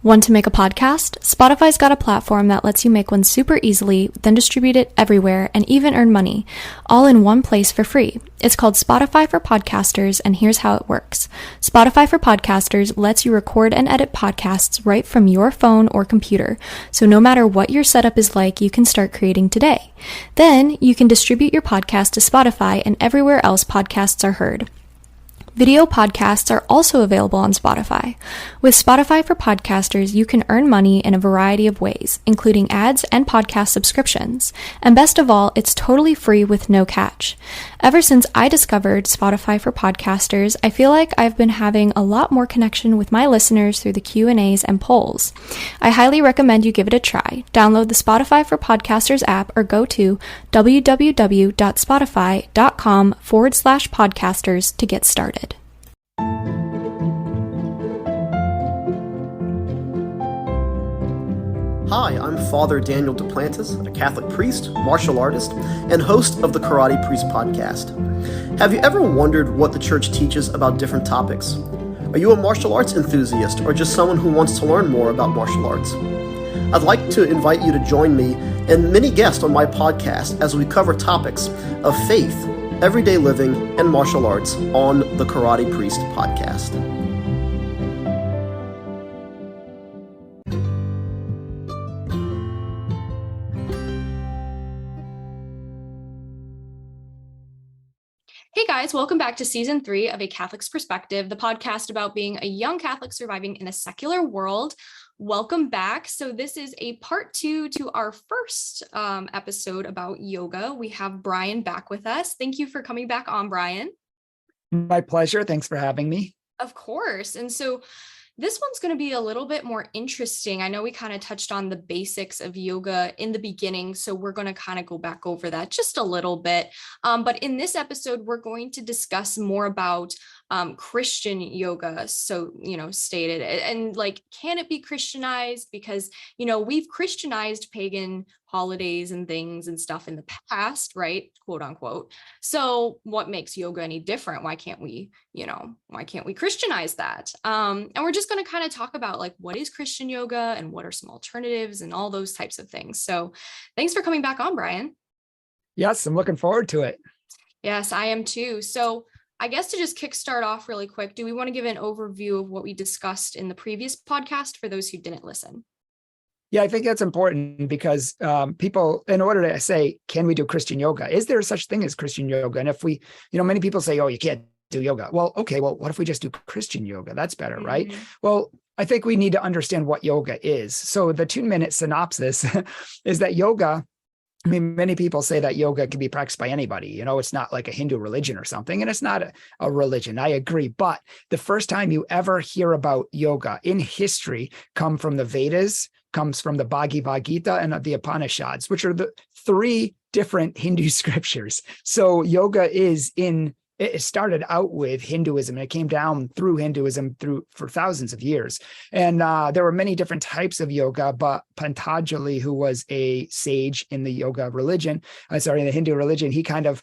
Want to make a podcast? Spotify's got a platform that lets you make one super easily, then distribute it everywhere and even earn money, all in one place for free. It's called Spotify for Podcasters, and here's how it works. Spotify for Podcasters lets you record and edit podcasts right from your phone or computer, so no matter what your setup is like, you can start creating today. Then you can distribute your podcast to Spotify and everywhere else podcasts are heard. Video podcasts are also available on Spotify. With Spotify for Podcasters, you can earn money in a variety of ways, including ads and podcast subscriptions. And best of all, it's totally free with no catch. Ever since I discovered Spotify for Podcasters, I feel like I've been having a lot more connection with my listeners through the Q&As and polls. I highly recommend you give it a try. Download the Spotify for Podcasters app or go to www.spotify.com/podcasters to get started. Hi, I'm Father Daniel Duplantis, a Catholic priest, martial artist, and host of the Karate Priest podcast. Have you ever wondered what the church teaches about different topics? Are you a martial arts enthusiast or just someone who wants to learn more about martial arts? I'd like to invite you to join me and many guests on my podcast as we cover topics of faith, everyday living, and martial arts on the Karate Priest podcast. Hey guys, welcome back to season 3 of A Catholic's Perspective, the podcast about being a young Catholic surviving in a secular world. Welcome back. So this is a part 2 to our first episode about yoga. We have Bryan back with us. Thank you for coming back on, Bryan. My pleasure. Thanks for having me. Of course. And so this one's going to be a little bit more interesting. I know we kind of touched on the basics of yoga in the beginning, so we're going to kind of go back over that just a little bit. But in this episode, we're going to discuss more about Christian yoga. So, stated and like, can it be Christianized? Because, we've Christianized pagan holidays and things and stuff in the past, right? Quote unquote. So what makes yoga any different? Why can't we Christianize that? And we're just going to kind of talk about like, what is Christian yoga and what are some alternatives and all those types of things. So thanks for coming back on, Bryan. Yes, I'm looking forward to it. Yes, I am too. So I guess to just kickstart off really quick, do we want to give an overview of what we discussed in the previous podcast for those who didn't listen? Yeah, I think that's important because people, in order to say, can we do Christian yoga? Is there such thing as Christian yoga? And if we, many people say, oh, you can't do yoga. Well, okay, well, what if we just do Christian yoga? That's better, right? Well, I think we need to understand what yoga is. So the 2-minute synopsis is that yoga, many people say that yoga can be practiced by anybody. It's not like a Hindu religion or something, and it's not a religion. I agree. But the first time you ever hear about yoga in history comes from the Vedas, comes from the Bhagavad Gita and the Upanishads, which are the 3 different Hindu scriptures. So yoga it started out with Hinduism, and it came down through Hinduism for thousands of years. And there were many different types of yoga, but Patanjali, who was a sage in the in the Hindu religion, he kind of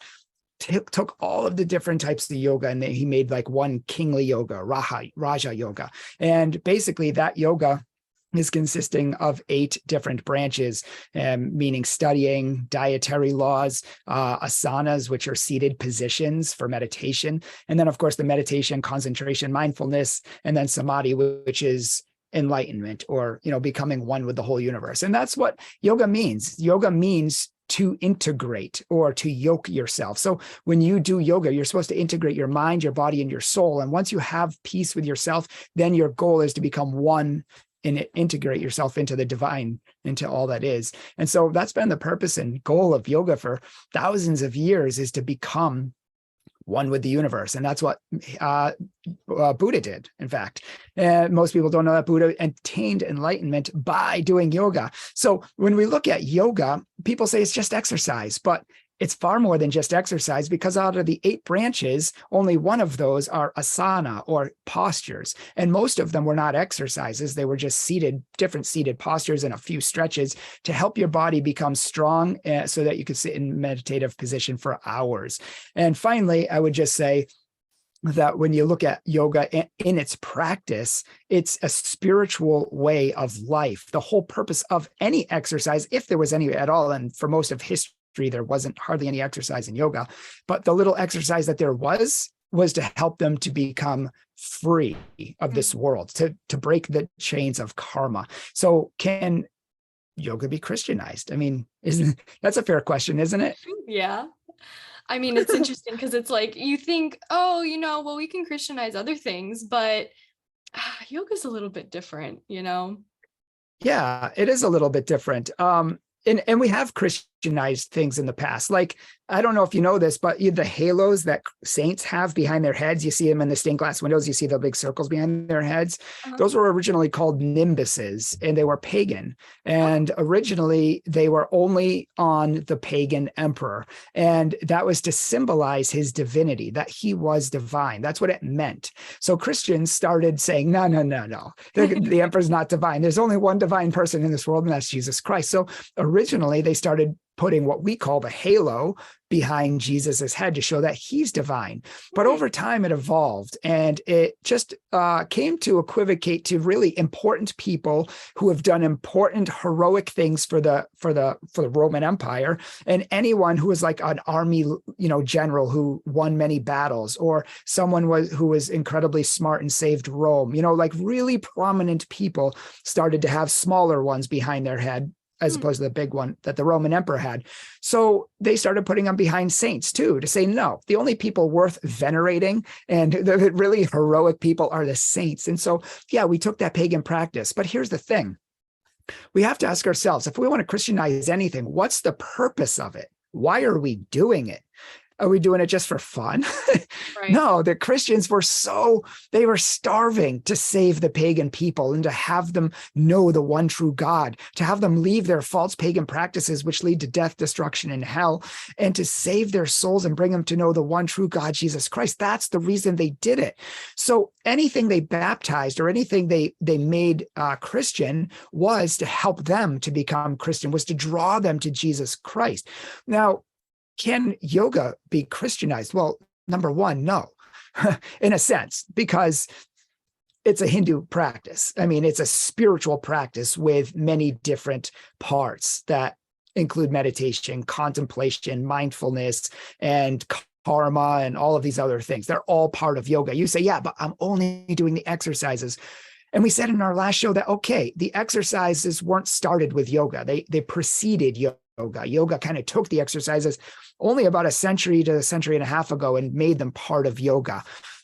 took all of the different types of yoga and he made like one kingly yoga, Raja yoga. And basically that yoga is consisting of 8 different branches, meaning studying, dietary laws, asanas, which are seated positions for meditation. And then, of course, the meditation, concentration, mindfulness, and then samadhi, which is enlightenment or, becoming one with the whole universe. And that's what yoga means. Yoga means to integrate or to yoke yourself. So when you do yoga, you're supposed to integrate your mind, your body, and your soul. And once you have peace with yourself, then your goal is to become one and integrate yourself into the divine, into all that is. And so that's been the purpose and goal of yoga for thousands of years, is to become one with the universe. And that's what Buddha did, in fact. Most people don't know that Buddha attained enlightenment by doing yoga. So when we look at yoga, people say it's just exercise, but it's far more than just exercise, because out of the 8 branches, only one of those are asana or postures. And most of them were not exercises. They were just different seated postures and a few stretches to help your body become strong so that you could sit in meditative position for hours. And finally, I would just say, that when you look at yoga in its practice, it's a spiritual way of life. The whole purpose of any exercise, if there was any at all, and for most of history, there wasn't hardly any exercise in yoga, but the little exercise that there was to help them to become free of this world, to break the chains of karma. So can yoga be Christianized? I mean, that's a fair question, isn't it? Yeah. I mean, it's interesting because it's like you think, oh, well, we can Christianize other things, but yoga's a little bit different, Yeah, it is a little bit different. And we have Christianized things in the past. Like, I don't know if you know this, but the halos that saints have behind their heads, you see them in the stained glass windows, you see the big circles behind their heads. Those were originally called nimbuses, and they were pagan. And originally they were only on the pagan emperor. And that was to symbolize his divinity, that he was divine. That's what it meant. So Christians started saying, no. The emperor's not divine. There's only one divine person in this world, and that's Jesus Christ. So originally they started putting what we call the halo behind Jesus's head to show that he's divine. But over time it evolved, and it just came to equivocate to really important people who have done important heroic things for the Roman Empire, and anyone who was like an army general who won many battles, or someone who was incredibly smart and saved Rome. Like really prominent people started to have smaller ones behind their head, as opposed to the big one that the Roman emperor had. So they started putting them behind saints too, to say, no, the only people worth venerating and the really heroic people are the saints. And so, yeah, we took that pagan practice. But here's the thing. We have to ask ourselves, if we want to Christianize anything, what's the purpose of it? Why are we doing it? Are we doing it just for fun? Right. No, the Christians were they were starving to save the pagan people and to have them know the one true God, to have them leave their false pagan practices, which lead to death, destruction, and hell, and to save their souls and bring them to know the one true God, Jesus Christ. That's the reason they did it. So anything they baptized or anything they made Christian was to help them to become Christian, was to draw them to Jesus Christ. Now, can yoga be Christianized? Well, number one, no, in a sense, because it's a Hindu practice. I mean, it's a spiritual practice with many different parts that include meditation, contemplation, mindfulness, and karma, and all of these other things. They're all part of yoga. You say, yeah, but I'm only doing the exercises. And we said in our last show that, okay, the exercises weren't started with yoga. They preceded yoga. Yoga kind of took the exercises only about a century to a century and a half ago and made them part of yoga.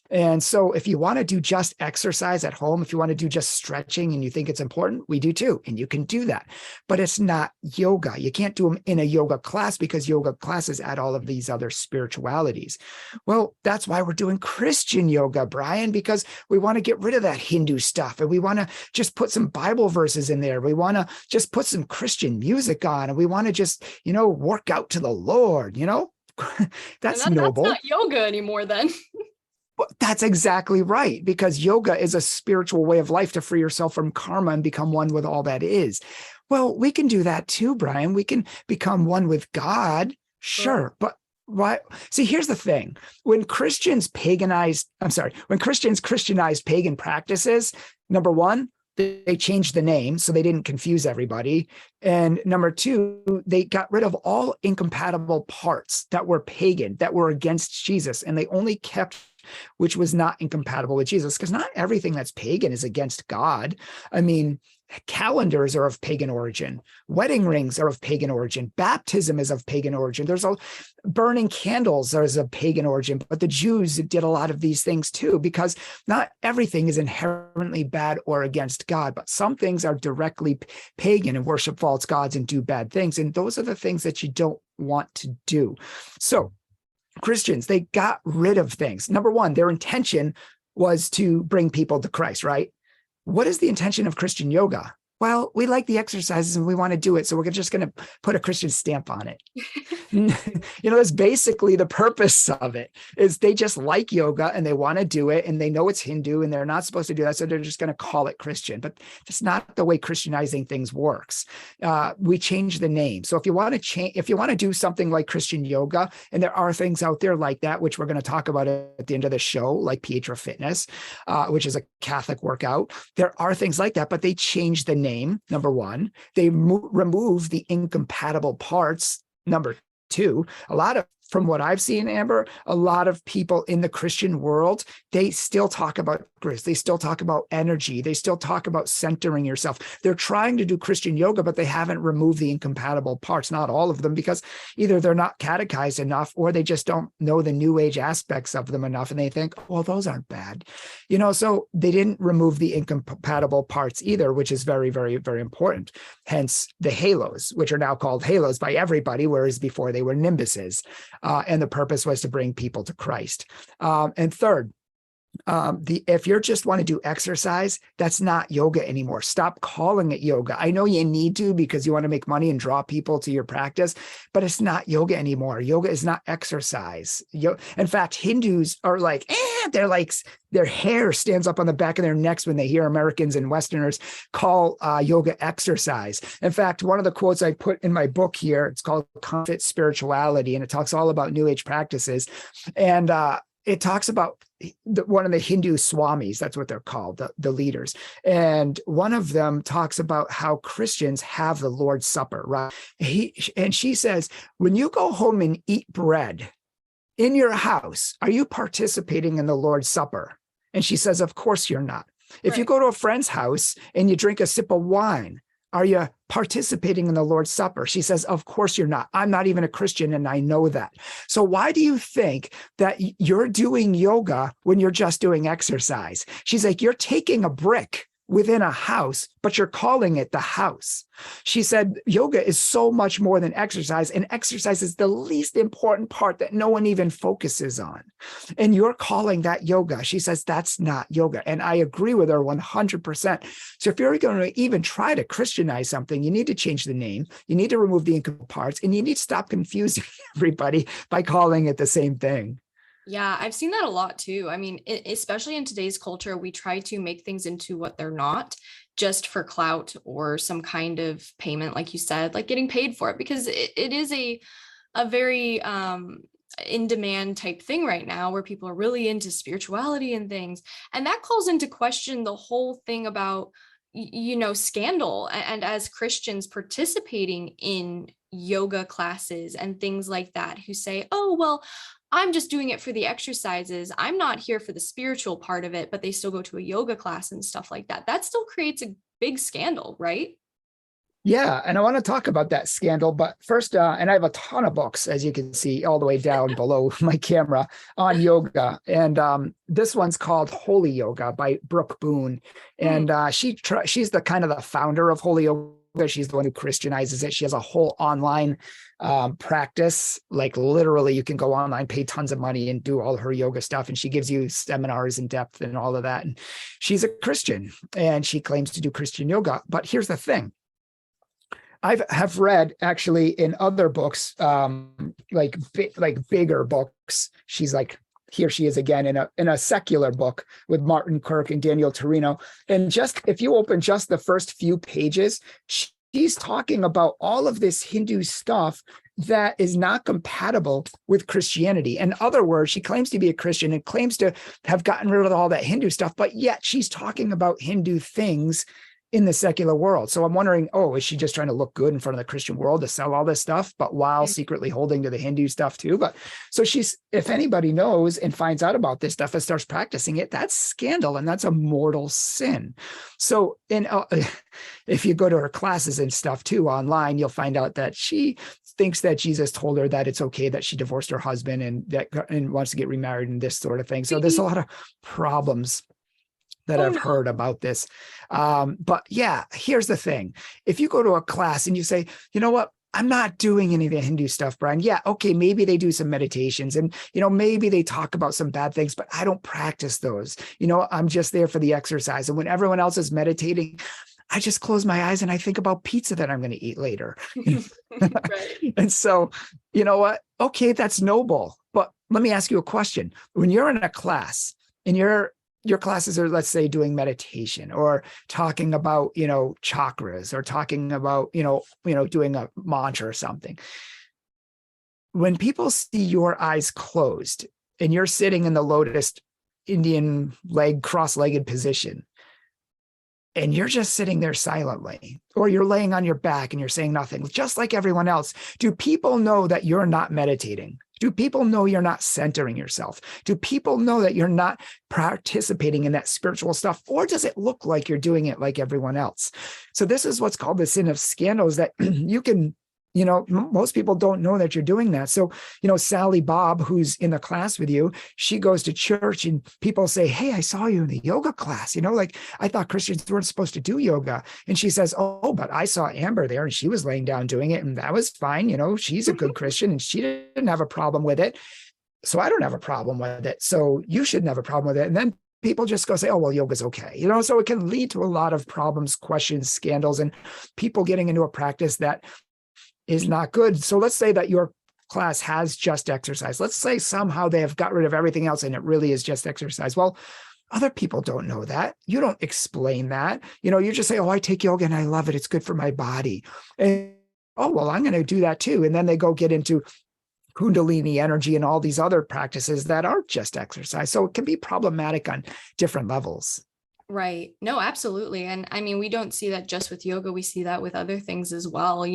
And so if you want to do just exercise at home, if you want to do just stretching and you think it's important, we do too. And you can do that. But it's not yoga. You can't do them in a yoga class because yoga classes add all of these other spiritualities. Well, that's why we're doing Christian yoga, Bryan, because we want to get rid of that Hindu stuff. And we want to just put some Bible verses in there. We want to just put some Christian music on. And we want to just, work out to the Lord, That's noble. That's not yoga anymore then. But that's exactly right, because yoga is a spiritual way of life to free yourself from karma and become one with all that is. Well, we can do that too, Bryan. We can become one with God. Sure. But why? See, here's the thing. When Christians Christianized pagan practices, number one, they changed the name so they didn't confuse everybody. And number two, they got rid of all incompatible parts that were pagan, that were against Jesus. And they only kept which was not incompatible with Jesus, because not everything that's pagan is against God. I mean, calendars are of pagan origin. Wedding rings are of pagan origin. Baptism is of pagan origin. There's burning candles are of pagan origin, but the Jews did a lot of these things too, because not everything is inherently bad or against God, but some things are directly pagan and worship false gods and do bad things. And those are the things that you don't want to do. So Christians, they got rid of things. Number one, their intention was to bring people to Christ, right? What is the intention of Christian yoga? well, we like the exercises and we want to do it, so we're just going to put a Christian stamp on it. That's basically the purpose of it, is they just like yoga and they want to do it, and they know it's Hindu and they're not supposed to do that, so they're just going to call it Christian. But that's not the way Christianizing things works. We change the name. So if you want to do something like Christian yoga, and there are things out there like that, which we're going to talk about at the end of the show, like Pietro Fitness, which is a Catholic workout. There are things like that, but they change the name, number one. They remove the incompatible parts, number two. From what I've seen, Amber, a lot of people in the Christian world, they still talk about grace. They still talk about energy. They still talk about centering yourself. They're trying to do Christian yoga, but they haven't removed the incompatible parts, not all of them, because either they're not catechized enough or they just don't know the new age aspects of them enough. And they think, well, those aren't bad. So they didn't remove the incompatible parts either, which is very, very, very important. Hence the halos, which are now called halos by everybody, whereas before they were nimbuses. And the purpose was to bring people to Christ. And third, if you just want to do exercise, that's not yoga anymore. Stop calling it yoga. I know you need to because you want to make money and draw people to your practice, but it's not yoga anymore. Yoga is not exercise. In fact, Hindus are like, they're like, their hair stands up on the back of their necks when they hear Americans and Westerners call yoga exercise. In fact, one of the quotes I put in my book here, it's called Confident Spirituality, and it talks all about New Age practices. And it talks about one of the Hindu swamis, that's what they're called, the leaders. And one of them talks about how Christians have the Lord's Supper, right? And she says, when you go home and eat bread in your house, are you participating in the Lord's Supper? And she says, of course you're not. If you go to a friend's house and you drink a sip of wine, are you participating in the Lord's Supper? She says, of course you're not. I'm not even a Christian, and I know that. So why do you think that you're doing yoga when you're just doing exercise? She's like, you're taking a brick within a house, but you're calling it the house. She said, yoga is so much more than exercise, and exercise is the least important part that no one even focuses on. And you're calling that yoga. She says, that's not yoga. And I agree with her 100%. So if you're going to even try to Christianize something, you need to change the name. You need to remove the incomplete parts, and you need to stop confusing everybody by calling it the same thing. Yeah, I've seen that a lot too. I mean, especially in today's culture, we try to make things into what they're not, just for clout or some kind of payment, like you said, like getting paid for it, because it is a very in demand type thing right now, where people are really into spirituality and things. And that calls into question the whole thing about, scandal, and as Christians participating in yoga classes and things like that, who say, oh, well, I'm just doing it for the exercises. I'm not here for the spiritual part of it, but they still go to a yoga class and stuff like that. That still creates a big scandal, right? Yeah, and I want to talk about that scandal, but first, and I have a ton of books, as you can see, all the way down below my camera on yoga. And this one's called Holy Yoga by Brooke Boone. And she's the kind of the founder of Holy Yoga. She's the one who Christianizes it. She has a whole online practice. Like literally, you can go online, pay tons of money, and do all her yoga stuff. And she gives you seminars in depth and all of that. And she's a Christian, and she claims to do Christian yoga. But here's the thing. I have read actually in other books, like bigger books. She's like, here she is again in a secular book with Martin Kirk and Daniel Torino. And just if you open just the first few pages, she's talking about all of this Hindu stuff that is not compatible with Christianity. In other words, she claims to be a Christian and claims to have gotten rid of all that Hindu stuff, but yet she's talking about Hindu things in the secular world. So I'm wondering, is she just trying to look good in front of the Christian world to sell all this stuff, but while secretly holding to the Hindu stuff too? But so if anybody knows and finds out about this stuff and starts practicing it, that's scandal, and that's a mortal sin. So if you go to her classes and stuff too online, you'll find out that she thinks that Jesus told her that it's okay that she divorced her husband and wants to get remarried and this sort of thing. So there's a lot of problems that I've heard about this. But yeah, here's the thing. If you go to a class and you say, you know what, I'm not doing any of the Hindu stuff, Bryan. Yeah, okay, maybe they do some meditations and, maybe they talk about some bad things, but I don't practice those. I'm just there for the exercise. And when everyone else is meditating, I just close my eyes and I think about pizza that I'm going to eat later. Right. And so, you know what? Okay, that's noble. But let me ask you a question. When you're in a class and your classes are, let's say, doing meditation or talking about, chakras or talking about, doing a mantra or something. When people see your eyes closed and you're sitting in the lotus Indian cross-legged position, and you're just sitting there silently, or you're laying on your back and you're saying nothing, just like everyone else, do people know that you're not meditating? Do people know you're not centering yourself? Do people know that you're not participating in that spiritual stuff? Or does it look like you're doing it like everyone else? So this is what's called the sin of scandals, that you can, most people don't know that you're doing that. So, Sally Bob, who's in the class with you, she goes to church and people say, hey, I saw you in the yoga class. Like, I thought Christians weren't supposed to do yoga. And she says, oh, but I saw Amber there and she was laying down doing it. And that was fine. She's a good Christian and she didn't have a problem with it. So I don't have a problem with it. So you shouldn't have a problem with it. And then people just go say, oh, well, yoga's okay. So it can lead to a lot of problems, questions, scandals, and people getting into a practice that is not good. So let's say that your class has just exercise. Let's say somehow they have got rid of everything else and it really is just exercise. Well, other people don't know that. You don't explain that. You just say, oh, I take yoga and I love it. It's good for my body. And, oh, well, I'm going to do that too. And then they go get into Kundalini energy and all these other practices that aren't just exercise. So it can be problematic on different levels. Right. No, absolutely. And I mean, we don't see that just with yoga. We see that with other things as well.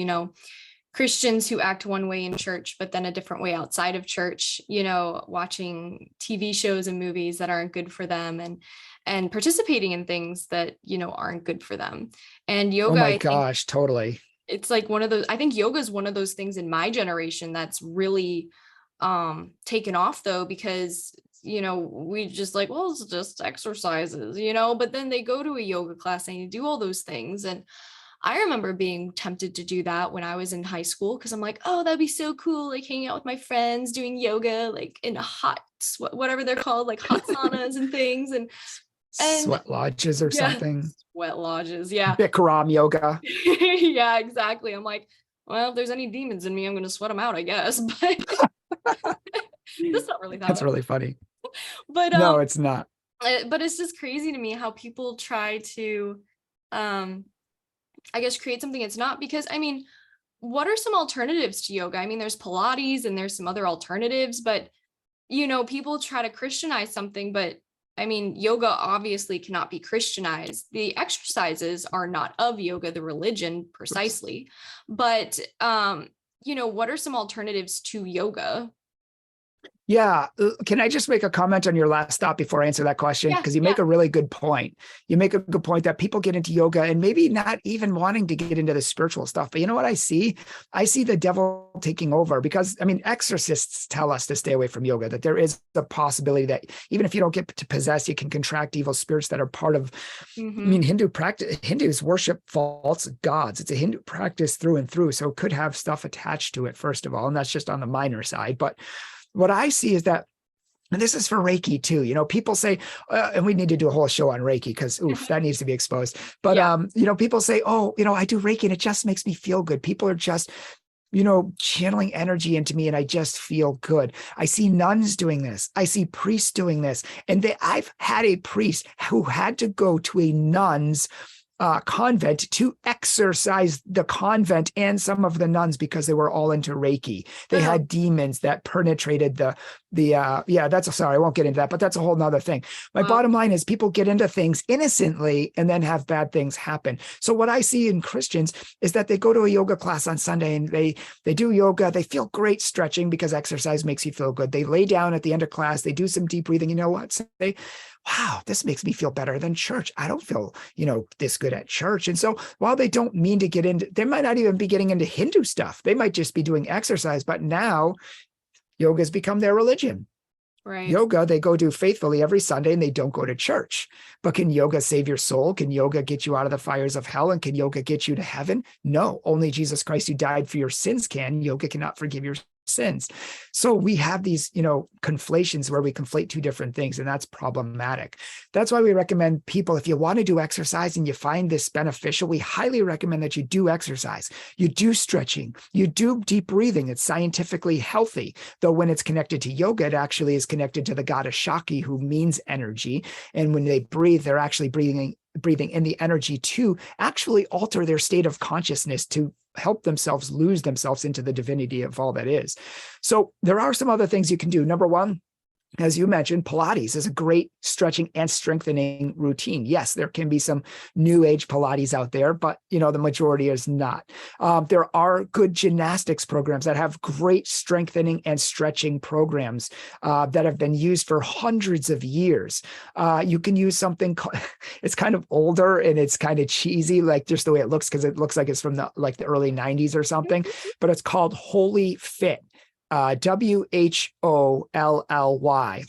Christians who act one way in church, but then a different way outside of church, watching TV shows and movies that aren't good for them and participating in things that, aren't good for them. And yoga, oh my gosh, totally. It's like one of those, I think yoga is one of those things in my generation that's really taken off though, because we just like, well, it's just exercises, but then they go to a yoga class and you do all those things. And I remember being tempted to do that when I was in high school, because I'm like, oh, that'd be so cool, like hanging out with my friends, doing yoga, like in a hot, whatever they're called, like hot saunas and things. And sweat lodges or something. Sweat lodges, yeah. Bikram yoga. Yeah, exactly. I'm like, well, if there's any demons in me, I'm going to sweat them out, I guess. But that's not really that. That's really funny. But no, it's not. But it's just crazy to me how people try to I guess create something it's not, because I mean, what are some alternatives to yoga? I mean, there's Pilates and there's some other alternatives, but people try to Christianize something, but I mean, yoga obviously cannot be Christianized. The exercises are not of yoga, the religion precisely, but what are some alternatives to yoga? Yeah. Can I just make a comment on your last thought before I answer that question? Because you make a really good point. You make a good point that people get into yoga and maybe not even wanting to get into the spiritual stuff. But you know what I see? I see the devil taking over, because I mean, exorcists tell us to stay away from yoga, that there is a possibility that even if you don't get to possess, you can contract evil spirits that are part of, I mean, Hindu practice. Hindus worship false gods. It's a Hindu practice through and through. So it could have stuff attached to it, first of all. And that's just on the minor side. But what I see is that, and this is for Reiki too, people say, and we need to do a whole show on Reiki because that needs to be exposed. But, people say, oh, I do Reiki and it just makes me feel good. People are just, channeling energy into me and I just feel good. I see nuns doing this. I see priests doing this. And I've had a priest who had to go to a nun's convent to exorcise the convent and some of the nuns because they were all into Reiki. They had demons that penetrated sorry, I won't get into that, but that's a whole nother thing. My bottom line is people get into things innocently and then have bad things happen. So what I see in Christians is that they go to a yoga class on Sunday and they do yoga. They feel great stretching because exercise makes you feel good. They lay down at the end of class. They do some deep breathing. You know what? Wow, this makes me feel better than church. I don't feel, this good at church. And so while they don't mean to get into, they might not even be getting into Hindu stuff. They might just be doing exercise, but now yoga has become their religion. Right. Yoga, they go do faithfully every Sunday and they don't go to church. But can yoga save your soul? Can yoga get you out of the fires of hell? And can yoga get you to heaven? No, only Jesus Christ who died for your sins can. Yoga cannot forgive your sins. So we have these, conflations where we conflate two different things, and that's problematic. That's why we recommend people, if you want to do exercise and you find this beneficial, we highly recommend that you do exercise, you do stretching, you do deep breathing. It's scientifically healthy, though when it's connected to yoga, it actually is connected to the goddess Shakti, who means energy. And when they breathe, they're actually breathing in the energy to actually alter their state of consciousness, to help themselves lose themselves into the divinity of all that is. So there are some other things you can do. Number one, as you mentioned, Pilates is a great stretching and strengthening routine. Yes, there can be some new age Pilates out there, but the majority is not. There are good gymnastics programs that have great strengthening and stretching programs that have been used for hundreds of years. You can use something it's kind of older and it's kind of cheesy, like just the way it looks, because it looks like it's from the early 90s or something, but it's called Holy Fit. WHOLLY,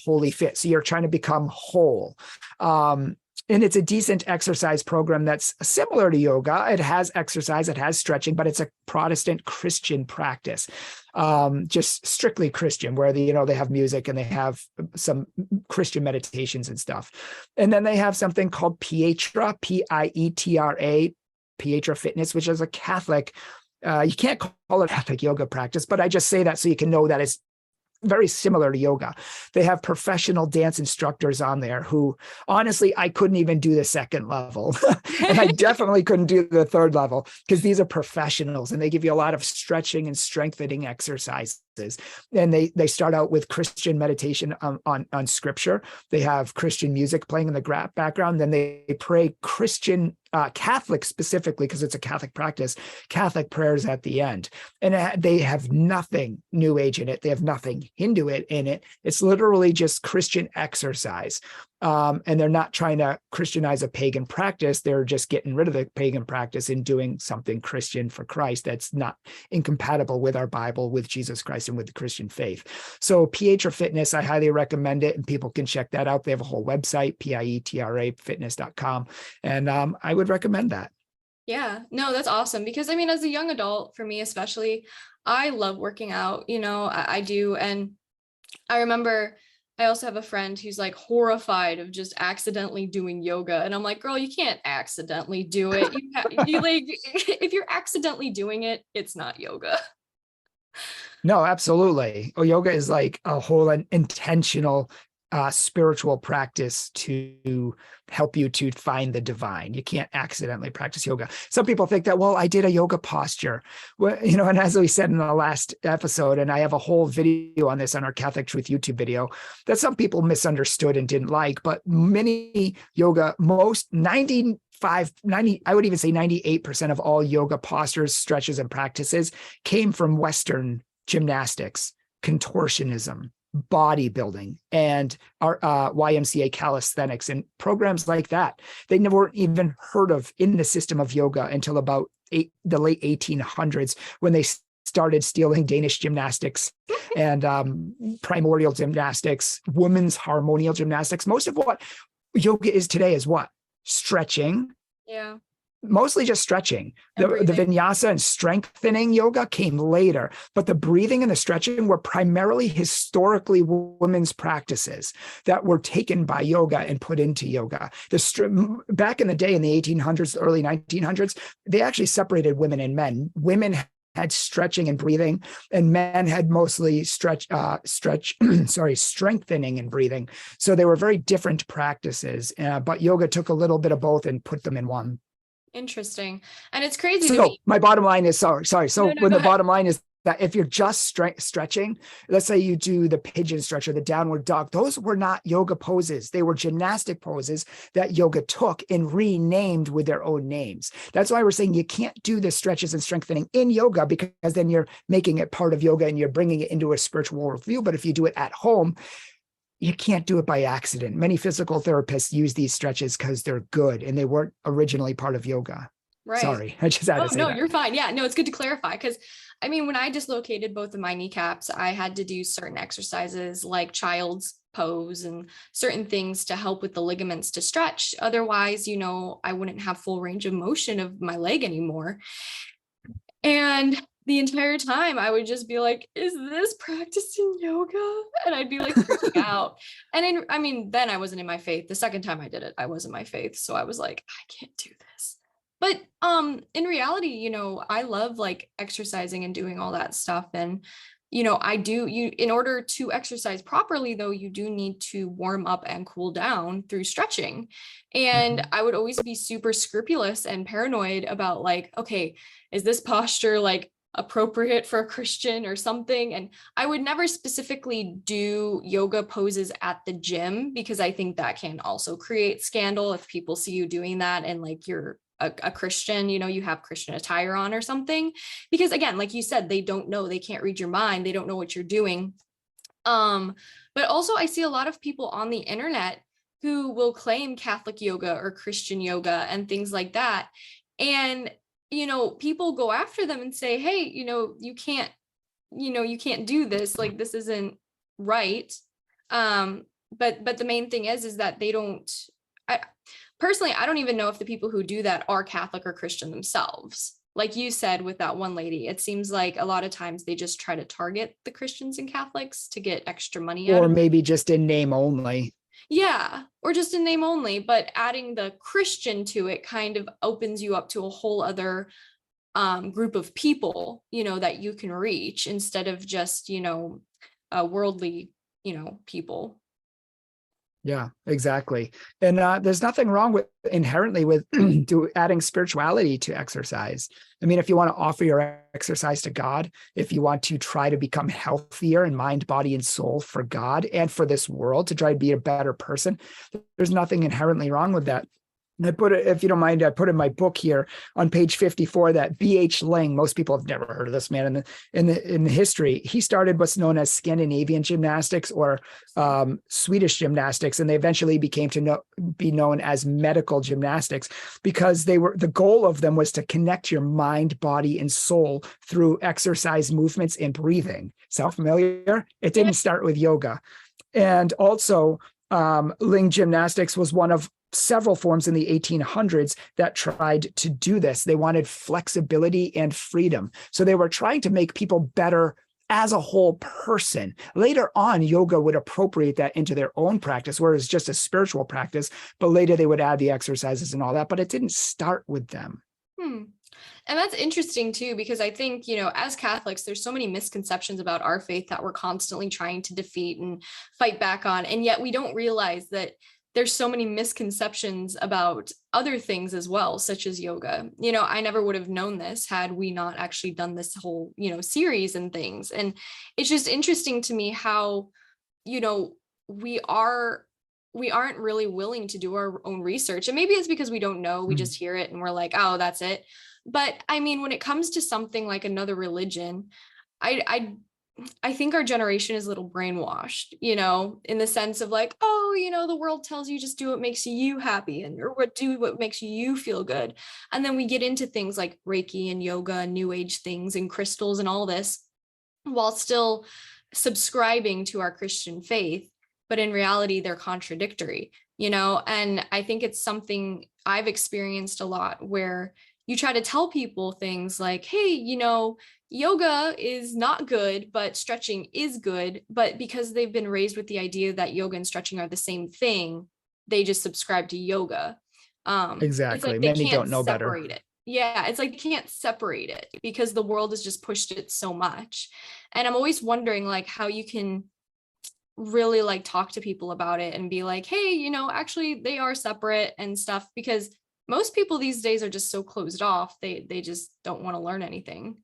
Holy Fit. So you're trying to become whole. And it's a decent exercise program that's similar to yoga. It has exercise, it has stretching, but it's a Protestant Christian practice, just strictly Christian, where they have music and they have some Christian meditations and stuff. And then they have something called Pietra, Pietra, Pietra Fitness, which is a Catholic. You can't call it Catholic yoga practice, but I just say that so you can know that it's very similar to yoga. They have professional dance instructors on there who, honestly, I couldn't even do the second level. And I definitely couldn't do the third level, because these are professionals and they give you a lot of stretching and strengthening exercises. And they start out with Christian meditation on scripture. They have Christian music playing in the background. Then they pray Christian, Catholic specifically, because it's a Catholic practice, Catholic prayers at the end. And they have nothing New Age in it. They have nothing Hindu in it. It's literally just Christian exercise. And they're not trying to Christianize a pagan practice. They're just getting rid of the pagan practice and doing something Christian for Christ that's not incompatible with our Bible, with Jesus Christ, and with the Christian faith. So Pietra Fitness, I highly recommend it, and people can check that out. They have a whole website, pietrafitness.com, and I would recommend that. Yeah, no, that's awesome. Because as a young adult, for me especially, I love working out, I do. And I remember I also have a friend who's like horrified of just accidentally doing yoga. And I'm like, girl, you can't accidentally do it. You like, if you're accidentally doing it, it's not yoga. No, absolutely. Yoga is like a whole intentional spiritual practice to help you to find the divine. You can't accidentally practice yoga. Some people think that, well, I did a yoga posture. Well, and as we said in the last episode, and I have a whole video on this on our Catholic Truth YouTube video, that some people misunderstood and didn't like, but many yoga, most 90, I would even say 98% of all yoga postures, stretches, and practices came from Western gymnastics, contortionism, bodybuilding, and our YMCA calisthenics and programs like that. They never were even heard of in the system of yoga until about the late 1800s, when they started stealing Danish gymnastics and primordial gymnastics, women's harmonial gymnastics. Most of what yoga is today is what? Stretching. Yeah. Mostly just stretching. The vinyasa and strengthening yoga came later, but the breathing and the stretching were primarily historically women's practices that were taken by yoga and put into yoga. Back in the day, in the 1800s, early 1900s, they actually separated women and men. Women had stretching and breathing, and men had mostly strengthening and breathing. So they were very different practices, but yoga took a little bit of both and put them in one. Interesting. And it's crazy to me. My bottom line is, sorry. So bottom line is that if you're just stretching, let's say you do the pigeon stretch or the downward dog, those were not yoga poses. They were gymnastic poses that yoga took and renamed with their own names. That's why we're saying you can't do the stretches and strengthening in yoga, because then you're making it part of yoga and you're bringing it into a spiritual worldview. But if you do it at home, you can't do it by accident. Many physical therapists use these stretches because they're good and they weren't originally part of yoga. Right. Sorry, I just had to say that. You're fine. Yeah, no, it's good to clarify, because when I dislocated both of my kneecaps, I had to do certain exercises like child's pose and certain things to help with the ligaments to stretch. Otherwise, I wouldn't have full range of motion of my leg anymore. And the entire time I would just be like, is this practicing yoga? And I'd be like freaking out. And then I wasn't in my faith. The second time I did it, I was in my faith. So I was like, I can't do this. But in reality, I love like exercising and doing all that stuff. And in order to exercise properly, though, you do need to warm up and cool down through stretching. And I would always be super scrupulous and paranoid about like, okay, is this posture like appropriate for a Christian or something? And I would never specifically do yoga poses at the gym, because I think that can also create scandal if people see you doing that and like you're a Christian, you have Christian attire on or something, because again, like you said, they don't know, they can't read your mind, they don't know what you're doing. But also I see a lot of people on the internet who will claim Catholic yoga or Christian yoga and things like that. And, people go after them and say, hey, you can't do this, like, this isn't right. But the main thing is that they don't, personally, I don't even know if the people who do that are Catholic or Christian themselves. Like you said with that one lady, it seems like a lot of times they just try to target the Christians and Catholics to get extra money out Or of maybe just in name only. Yeah, or just in name only, but adding the Christian to it kind of opens you up to a whole other group of people, that you can reach instead of just, worldly, people. Yeah, exactly. And there's nothing wrong with inherently with adding spirituality to exercise. I mean, if you want to offer your exercise to God, if you want to try to become healthier in mind, body, and soul for God and for this world, to try to be a better person, there's nothing inherently wrong with that. And I put it, if you don't mind, I put in my book here on page 54 that B.H. Ling, most people have never heard of this man in the history. He started what's known as Scandinavian gymnastics or Swedish gymnastics, and they eventually became to be known as medical gymnastics, because the goal of them was to connect your mind, body, and soul through exercise, movements, and breathing. Sound familiar? It didn't start with yoga. And also, Ling gymnastics was one of several forms in the 1800s that tried to do this. They wanted flexibility and freedom. So they were trying to make people better as a whole person. Later on, yoga would appropriate that into their own practice, where it's just a spiritual practice, but later they would add the exercises and all that, but it didn't start with them. And that's interesting too, because I think, as Catholics, there's so many misconceptions about our faith that we're constantly trying to defeat and fight back on. And yet we don't realize that there's so many misconceptions about other things as well, such as yoga. I never would have known this had we not actually done this whole, series and things. And it's just interesting to me how, we aren't really willing to do our own research. And maybe it's because we don't know, we just hear it and we're like, oh, that's it. But I mean, when it comes to something like another religion, I think our generation is a little brainwashed, in the sense of like, oh, the world tells you just do what makes you happy or do what makes you feel good. And then we get into things like Reiki and yoga and new age things and crystals and all this while still subscribing to our Christian faith. But in reality, they're contradictory, and I think it's something I've experienced a lot where you try to tell people things like, hey, yoga is not good, but stretching is good. But because they've been raised with the idea that yoga and stretching are the same thing, they just subscribe to yoga. Exactly. Like Many don't know better. It. Yeah, it's like you can't separate it because the world has just pushed it so much. And I'm always wondering like how you can really like talk to people about it and be like, hey, actually they are separate and stuff, because most people these days are just so closed off. They just don't want to learn anything.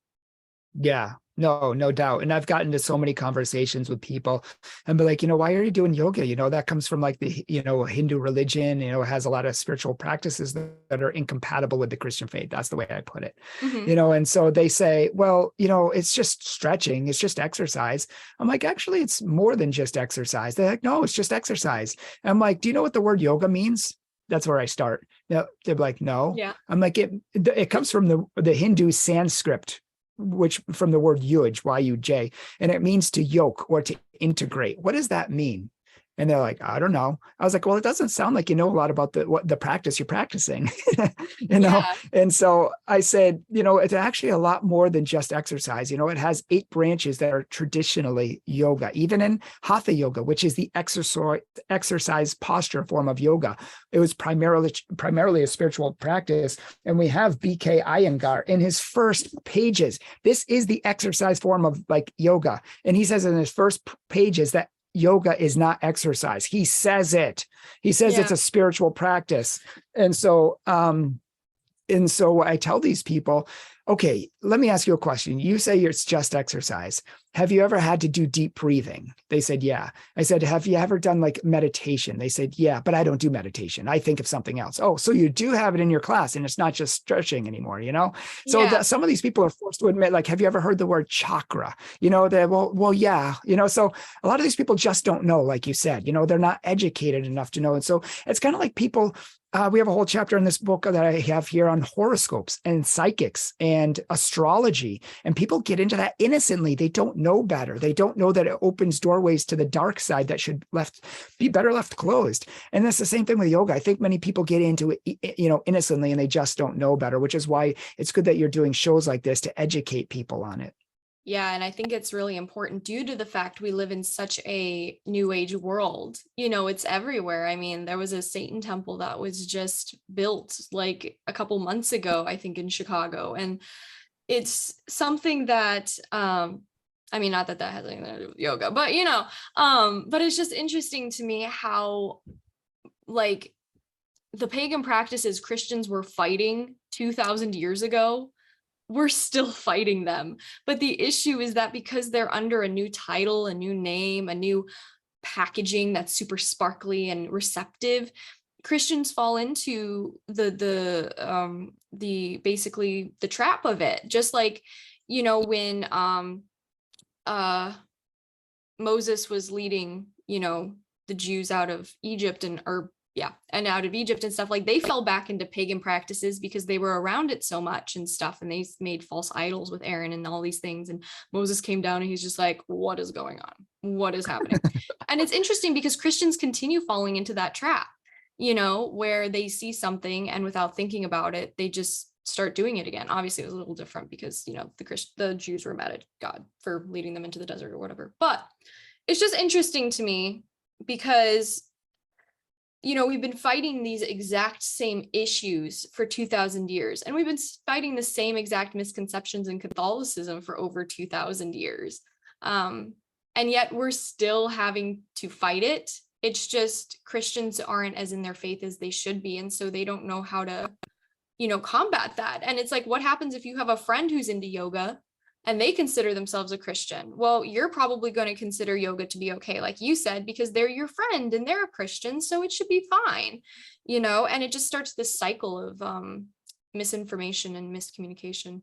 Yeah, no doubt. And I've gotten to so many conversations with people and be like, why are you doing yoga? That comes from like the, Hindu religion, it has a lot of spiritual practices that are incompatible with the Christian faith. That's the way I put it, and so they say, well, it's just stretching. It's just exercise. I'm like, actually, it's more than just exercise. They're like, no, it's just exercise. And I'm like, do you know what the word yoga means? That's where I start. Now they're like, no. Yeah. I'm like, it comes from the Hindu Sanskrit, which from the word yuj, Y-U-J, and it means to yoke or to integrate. What does that mean? And they're like, I don't know. I was like, well, it doesn't sound like you know a lot about the practice you're practicing, Yeah. And so I said, it's actually a lot more than just exercise. It has 8 branches that are traditionally yoga, even in Hatha yoga, which is the exercise posture form of yoga. It was primarily a spiritual practice. And we have BK Iyengar in his first pages. This is the exercise form of like yoga. And he says in his first pages that yoga is not exercise. He says it. He says it's a spiritual practice. And so I tell these people, okay, let me ask you a question. You say it's just exercise. Have you ever had to do deep breathing? They said, yeah. I said, have you ever done like meditation? They said, yeah, but I don't do meditation. I think of something else. Oh, so you do have it in your class and it's not just stretching anymore, So some of these people are forced to admit, like, have you ever heard the word chakra? Well, yeah, so a lot of these people just don't know, like you said, they're not educated enough to know. And so it's kind of like people, we have a whole chapter in this book that I have here on horoscopes and psychics and astrology. And people get into that innocently. They don't know better. They don't know that it opens doorways to the dark side that should be better left closed. And that's the same thing with yoga. I think many people get into it, innocently, and they just don't know better, which is why it's good that you're doing shows like this to educate people on it. Yeah, and I think it's really important due to the fact we live in such a new age world. It's everywhere. I mean, there was a Satan temple that was just built like a couple months ago, I think in Chicago. And it's something that, I mean, not that has anything to do with yoga, but but it's just interesting to me how like the pagan practices Christians were fighting 2,000 years ago, we're still fighting them. But the issue is that because they're under a new title, a new name, a new packaging that's super sparkly and receptive, Christians fall into the basically the trap of it. Just like, when Moses was leading, the Jews out of Egypt and out of Egypt and stuff, like they fell back into pagan practices because they were around it so much and stuff. And they made false idols with Aaron and all these things. And Moses came down and he's just like, what is going on? What is happening? And it's interesting because Christians continue falling into that trap, where they see something and without thinking about it, they just start doing it again. Obviously it was a little different because, the Jews were mad at God for leading them into the desert or whatever. But it's just interesting to me because we've been fighting these exact same issues for 2,000 years, and we've been fighting the same exact misconceptions in Catholicism for over 2,000 years. And yet we're still having to fight it. It's just Christians aren't as in their faith as they should be. And so they don't know how to, combat that. And it's like, what happens if you have a friend who's into yoga and they consider themselves a Christian? Well, you're probably going to consider yoga to be okay, like you said, because they're your friend and they're a Christian, so it should be fine, and it just starts this cycle of misinformation and miscommunication.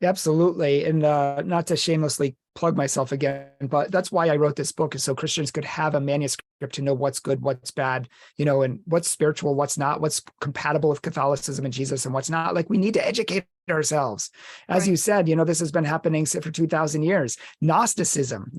Absolutely. And not to shamelessly plug myself again, but that's why I wrote this book, is so Christians could have a manuscript to know what's good, what's bad, and what's spiritual, what's not, what's compatible with Catholicism and Jesus and what's not. Like, we need to educate ourselves. As you said, this has been happening for 2,000 years. Gnosticism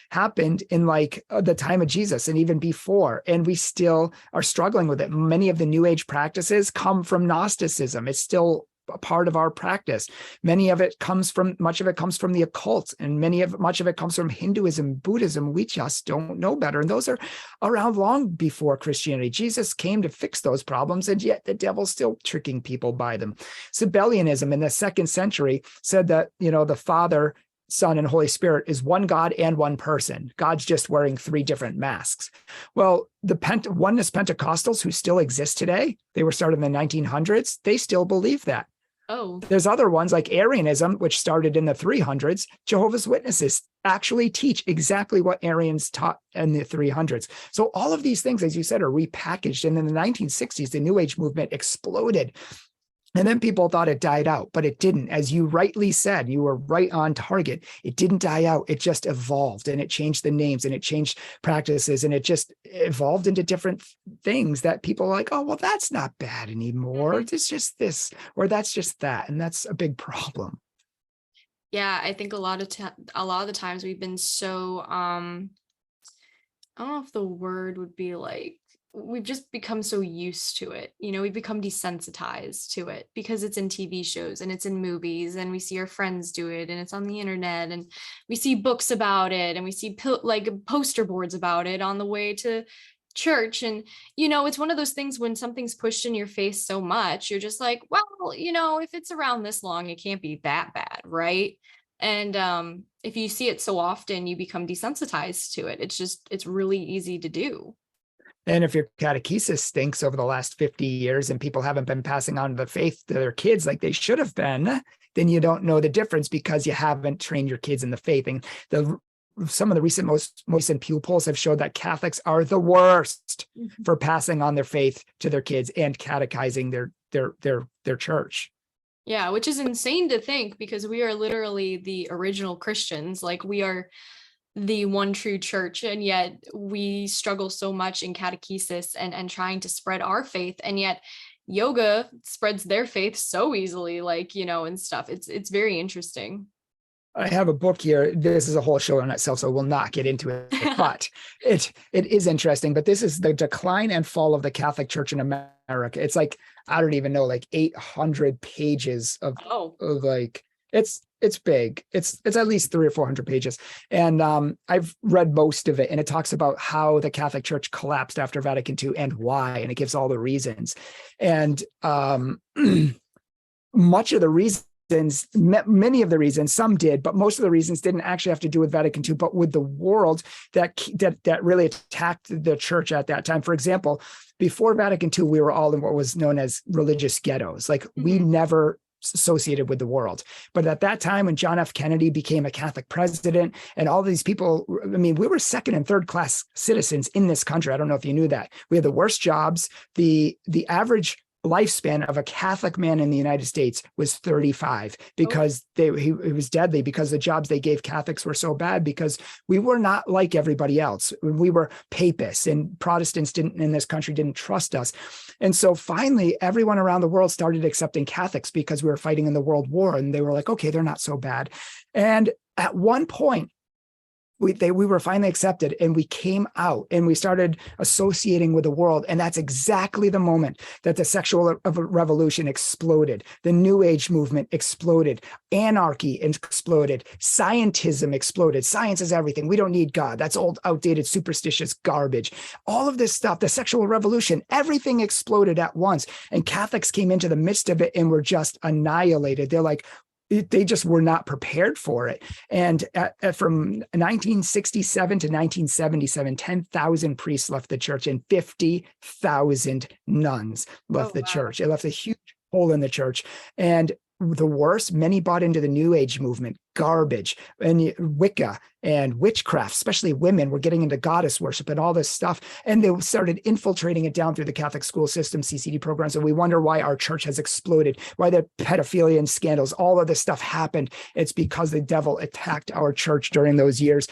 happened in like the time of Jesus and even before, and we still are struggling with it. Many of the New Age practices come from Gnosticism. It's still a part of our practice. Much of it comes from the occult, and much of it comes from Hinduism, Buddhism. We just don't know better. And those are around long before Christianity. Jesus came to fix those problems, and yet the devil's still tricking people by them. Sabellianism in the 2nd century said that, the Father, Son, and Holy Spirit is one God and one person. God's just wearing 3 different masks. Well, the oneness Pentecostals who still exist today, they were started in the 1900s, they still believe that. Oh, There's other ones like Arianism, which started in the 300s. Jehovah's Witnesses actually teach exactly what Arians taught in the 300s. So all of these things, as you said, are repackaged. And in the 1960s, the New Age movement exploded. And then people thought it died out, but it didn't. As you rightly said, you were right on target. It didn't die out. It just evolved, and it changed the names, and it changed practices, and it just evolved into different things that people are like, oh, well, that's not bad anymore. It's just this, or that's just that. And that's a big problem. Yeah, I think a lot of the times we've been so don't know if the word would be like, we've just become so used to it. We've become desensitized to it because it's in TV shows and it's in movies, and we see our friends do it, and it's on the internet, and we see books about it, and we see like poster boards about it on the way to church. And it's one of those things, when something's pushed in your face so much, you're just like, well, if it's around this long, it can't be that bad, right? And if you see it so often, you become desensitized to it. It's really easy to do. And if your catechesis stinks over the last 50 years and people haven't been passing on the faith to their kids like they should have been, then you don't know the difference because you haven't trained your kids in the faith. And some of the most recent Pew polls have showed that Catholics are the worst for passing on their faith to their kids and catechizing their church. Yeah, which is insane to think, because we are literally the original Christians. Like, we are the one true church, and yet we struggle so much in catechesis and trying to spread our faith, and yet yoga spreads their faith so easily, like, and stuff. It's very interesting. I have a book here. This is a whole show on itself, so we'll not get into it, but it is interesting. But this is the decline and fall of the Catholic Church in America. It's like, I don't even know, like 800 pages of like, it's big. It's at least 300 or 400 pages. And I've read most of it, and it talks about how the Catholic Church collapsed after Vatican II and why, and it gives all the reasons. And much of the reasons, many of the reasons, some did, but most of the reasons didn't actually have to do with Vatican II, but with the world that really attacked the church at that time. For example, before Vatican II, we were all in what was known as religious ghettos. Like, we never associated with the world. But at that time, when John F. Kennedy became a Catholic president, and all these people, I mean, we were second and third class citizens in this country. I don't know if you knew that. We had the worst jobs. The average lifespan of a Catholic man in the United States was 35, because it was deadly, because the jobs they gave Catholics were so bad, because we were not like everybody else. We were papists, and Protestants in this country didn't trust us. And so finally, everyone around the world started accepting Catholics because we were fighting in the World War, and they were like, okay, they're not so bad. And at one point, we were finally accepted, and we came out and we started associating with the world. And that's exactly the moment that the sexual revolution exploded. The New Age movement exploded. Anarchy exploded. Scientism exploded. Science is everything. We don't need God. That's old, outdated, superstitious garbage. All of this stuff, the sexual revolution, everything exploded at once. And Catholics came into the midst of it and were just annihilated. They're like, they just were not prepared for it. And from 1967 to 1977, 10,000 priests left the church, and 50,000 nuns left the church. It left a huge hole in the church. And the worst, many bought into the New Age movement, garbage, and Wicca and witchcraft. Especially women were getting into goddess worship and all this stuff. And they started infiltrating it down through the Catholic school system, CCD programs. And we wonder why our church has exploded, why the pedophilia and scandals, all of this stuff happened. It's because the devil attacked our church during those years,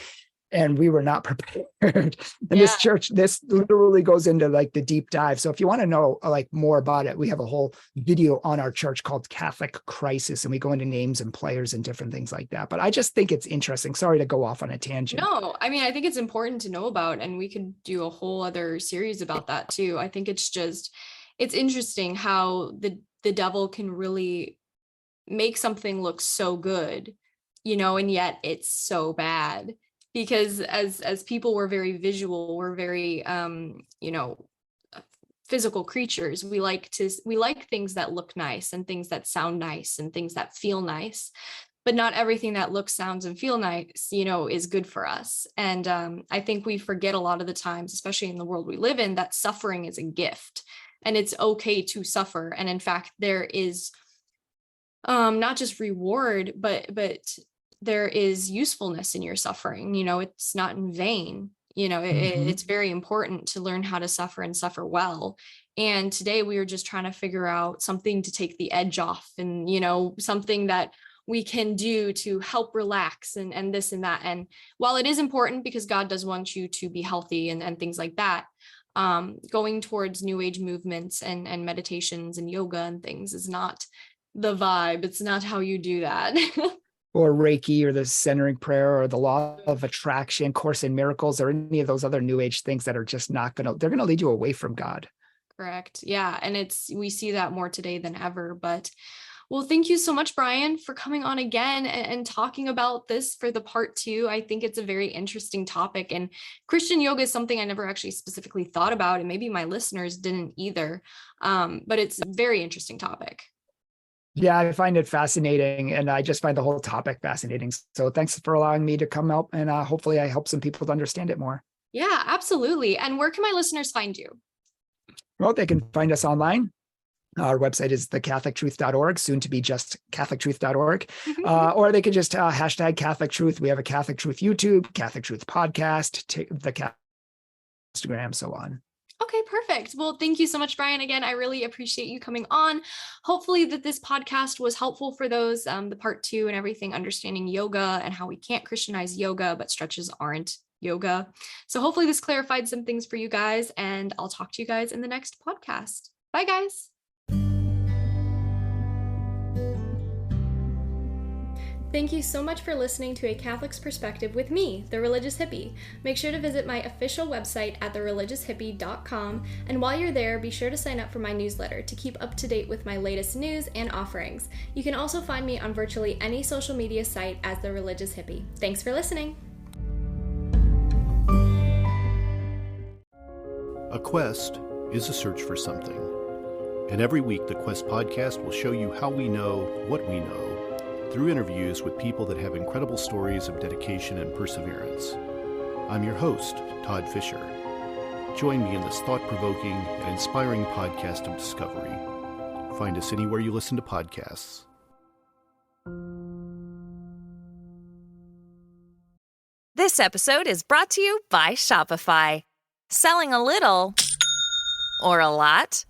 and we were not prepared. And this literally goes into like the deep dive. So if you want to know like more about it, we have a whole video on our church called Catholic Crisis, and we go into names and players and different things like that. But I just think it's interesting. Sorry to go off on a tangent. No, I mean, I think it's important to know about, and we could do a whole other series about that too. I think it's interesting how the devil can really make something look so good, and yet it's so bad. Because as people, we're very visual, we're very physical creatures. We like things that look nice, and things that sound nice, and things that feel nice. But not everything that looks, sounds, and feel nice, is good for us. And I think we forget a lot of the times, especially in the world we live in, that suffering is a gift, and it's okay to suffer. And in fact, there is not just reward, but there is usefulness in your suffering. It's not in vain. It's very important to learn how to suffer and suffer well. And today we are just trying to figure out something to take the edge off, and, something that we can do to help relax and this and that. And while it is important, because God does want you to be healthy and things like that, going towards New Age movements and meditations and yoga and things is not the vibe. It's not how you do that. or Reiki or the centering prayer or the law of attraction, Course in Miracles, or any of those other new age things that are just they're going to lead you away from God. Correct. Yeah. And we see that more today than ever. But well, thank you so much, Bryan, for coming on again and talking about this for the part 2. I think it's a very interesting topic, and Christian yoga is something I never actually specifically thought about, and maybe my listeners didn't either. But it's a very interesting topic. Yeah, I find it fascinating, and I just find the whole topic fascinating. So thanks for allowing me to come out, and hopefully I help some people to understand it more. Yeah, absolutely. And where can my listeners find you? Well, they can find us online. Our website is thecatholictruth.org, soon to be just catholictruth.org. Or they can just hashtag Catholic Truth. We have a Catholic Truth YouTube, Catholic Truth podcast, the Catholic Instagram, so on. Okay, perfect. Well, thank you so much, Bryan. Again, I really appreciate you coming on. Hopefully that this podcast was helpful for those, the part 2 and everything, understanding yoga and how we can't Christianize yoga, but stretches aren't yoga. So hopefully this clarified some things for you guys, and I'll talk to you guys in the next podcast. Bye, guys. Thank you so much for listening to A Catholic's Perspective with me, The Religious Hippie. Make sure to visit my official website at thereligioushippie.com, and while you're there, be sure to sign up for my newsletter to keep up to date with my latest news and offerings. You can also find me on virtually any social media site as The Religious Hippie. Thanks for listening. A quest is a search for something. And every week, the Quest podcast will show you how we know what we know through interviews with people that have incredible stories of dedication and perseverance. I'm your host, Todd Fisher. Join me in this thought-provoking and inspiring podcast of discovery. Find us anywhere you listen to podcasts. This episode is brought to you by Shopify. Selling a little or a lot?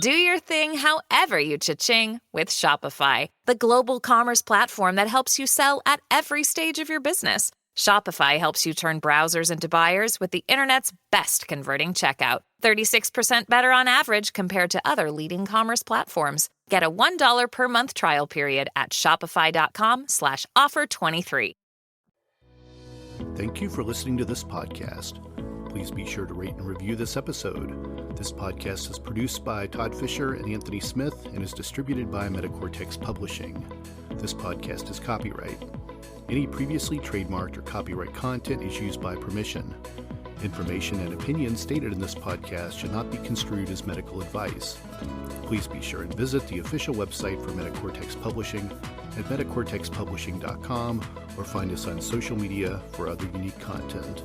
Do your thing however you cha-ching with Shopify, the global commerce platform that helps you sell at every stage of your business. Shopify helps you turn browsers into buyers with the internet's best converting checkout. 36% better on average compared to other leading commerce platforms. Get a $1 per month trial period at shopify.com/offer23. Thank you for listening to this podcast. Please be sure to rate and review this episode. This podcast is produced by Todd Fisher and Anthony Smith and is distributed by Metacortex Publishing. This podcast is copyright. Any previously trademarked or copyright content is used by permission. Information and opinions stated in this podcast should not be construed as medical advice. Please be sure and visit the official website for Metacortex Publishing at metacortexpublishing.com or find us on social media for other unique content.